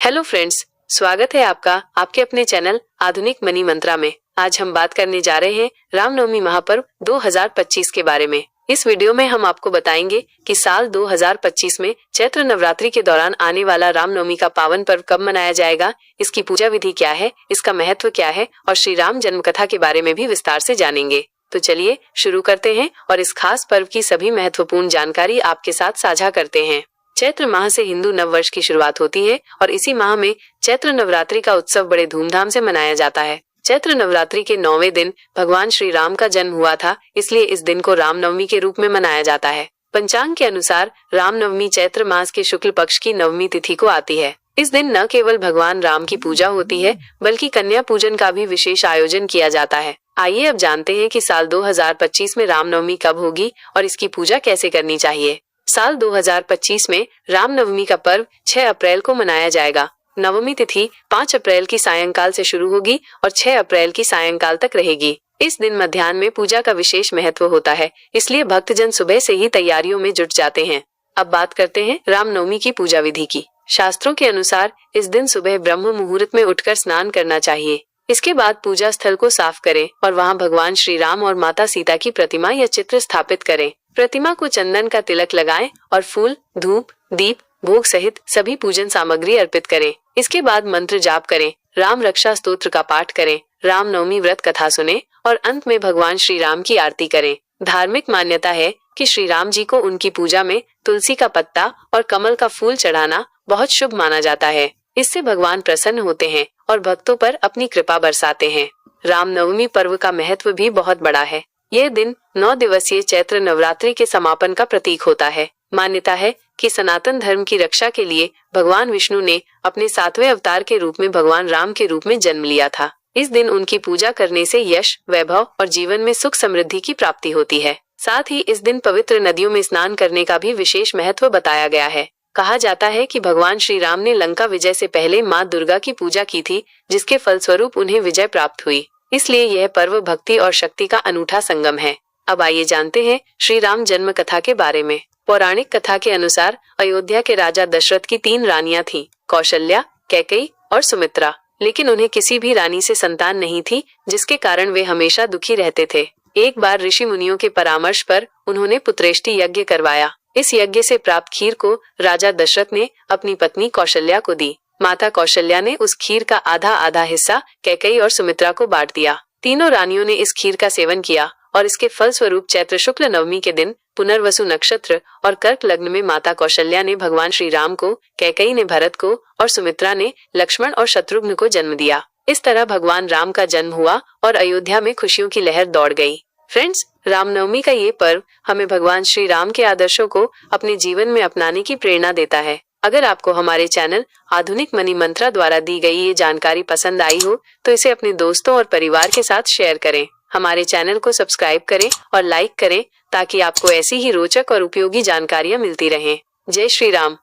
Hello friends, स्वागत है आपका आपके अपने चैनल आधुनिक मनी मंत्रा में। आज हम बात करने जा रहे हैं रामनवमी महापर्व 2025 के बारे में। इस वीडियो में हम आपको बताएंगे कि साल 2025 में चैत्र नवरात्रि के दौरान आने वाला रामनवमी का पावन पर्व कब मनाया जाएगा, इसकी पूजा विधि क्या है, इसका महत्व क्या है और श्री राम जन्म कथा के बारे में भी विस्तार से जानेंगे। तो चलिए शुरू करते हैं और इस खास पर्व की सभी महत्वपूर्ण जानकारी आपके साथ साझा करते हैं। चैत्र माह से हिंदू नव वर्ष की शुरुआत होती है और इसी माह में चैत्र नवरात्रि का उत्सव बड़े धूमधाम से मनाया जाता है। चैत्र नवरात्रि के 9वें दिन भगवान श्री राम का जन्म हुआ था, इसलिए इस दिन को रामनवमी के रूप में मनाया जाता है। पंचांग के अनुसार रामनवमी चैत्र मास के शुक्ल पक्ष की नवमी तिथि को आती है। इस दिन न केवल भगवान राम की पूजा होती है बल्कि कन्या पूजन का भी विशेष आयोजन किया जाता है। आइए अब जानते हैं कि साल 2025 में रामनवमी कब होगी और इसकी पूजा कैसे करनी चाहिए। साल 2025 में रामनवमी का पर्व 6 अप्रैल को मनाया जाएगा। नवमी तिथि 5 अप्रैल की सायंकाल से शुरू होगी और 6 अप्रैल की सायंकाल तक रहेगी। इस दिन मध्याह्न में पूजा का विशेष महत्व होता है, इसलिए भक्तजन सुबह से ही तैयारियों में जुट जाते हैं। अब बात करते हैं रामनवमी की पूजा विधि की। शास्त्रों के अनुसार इस दिन सुबह ब्रह्म मुहूर्त में उठकर स्नान करना चाहिए। इसके बाद पूजा स्थल को साफ करें और वहां भगवान श्री राम और माता सीता की प्रतिमा या चित्र स्थापित करें। प्रतिमा को चंदन का तिलक लगाएं और फूल, धूप, दीप, भोग सहित सभी पूजन सामग्री अर्पित करें। इसके बाद मंत्र जाप करें, राम रक्षा स्तोत्र का पाठ करें, रामनवमी व्रत कथा सुने और अंत में भगवान श्री राम की आरती करें। धार्मिक मान्यता है कि श्री राम जी को उनकी पूजा में तुलसी का पत्ता और कमल का फूल चढ़ाना बहुत शुभ माना जाता है। इससे भगवान प्रसन्न होते हैं और भक्तों पर अपनी कृपा बरसाते हैं। रामनवमी पर्व का महत्व भी बहुत बड़ा है। यह दिन 9 दिवसीय चैत्र नवरात्रि के समापन का प्रतीक होता है। मान्यता है कि सनातन धर्म की रक्षा के लिए भगवान विष्णु ने अपने 7वें अवतार के रूप में भगवान राम के रूप में जन्म लिया था। इस दिन उनकी पूजा करने से यश, वैभव और जीवन में सुख समृद्धि की प्राप्ति होती है। साथ ही इस दिन पवित्र नदियों में स्नान करने का भी विशेष महत्व बताया गया है। कहा जाता है कि भगवान श्री राम ने लंका विजय से पहले माँ दुर्गा की पूजा की थी, जिसके फलस्वरूप उन्हें विजय प्राप्त हुई। इसलिए यह पर्व भक्ति और शक्ति का अनूठा संगम है। अब आइए जानते हैं श्री राम जन्म कथा के बारे में। पौराणिक कथा के अनुसार अयोध्या के राजा दशरथ की 3 रानियां थीं, कौशल्या, कैकेयी और सुमित्रा। लेकिन उन्हें किसी भी रानी से संतान नहीं थी, जिसके कारण वे हमेशा दुखी रहते थे। एक बार ऋषि मुनियों के परामर्श पर उन्होंने पुत्रेष्टि यज्ञ करवाया। इस यज्ञ से प्राप्त खीर को राजा दशरथ ने अपनी पत्नी कौशल्या को दी। माता कौशल्या ने उस खीर का आधा हिस्सा कैकेयी और सुमित्रा को बांट दिया। तीनों रानियों ने इस खीर का सेवन किया और इसके फलस्वरूप चैत्र शुक्ल नवमी के दिन पुनर्वसु नक्षत्र और कर्क लग्न में माता कौशल्या ने भगवान श्री राम को, कैकेयी ने भरत को और सुमित्रा ने लक्ष्मण और शत्रुघ्न को जन्म दिया। इस तरह भगवान राम का जन्म हुआ और अयोध्या में खुशियों की लहर दौड़ गई। फ्रेंड्स, रामनवमी का ये पर्व हमें भगवान श्री राम के आदर्शों को अपने जीवन में अपनाने की प्रेरणा देता है। अगर आपको हमारे चैनल आधुनिक मनी मंत्रा द्वारा दी गई ये जानकारी पसंद आई हो तो इसे अपने दोस्तों और परिवार के साथ शेयर करें। हमारे चैनल को सब्सक्राइब करें और लाइक करें ताकि आपको ऐसी ही रोचक और उपयोगी जानकारियां मिलती रहें। जय श्री राम।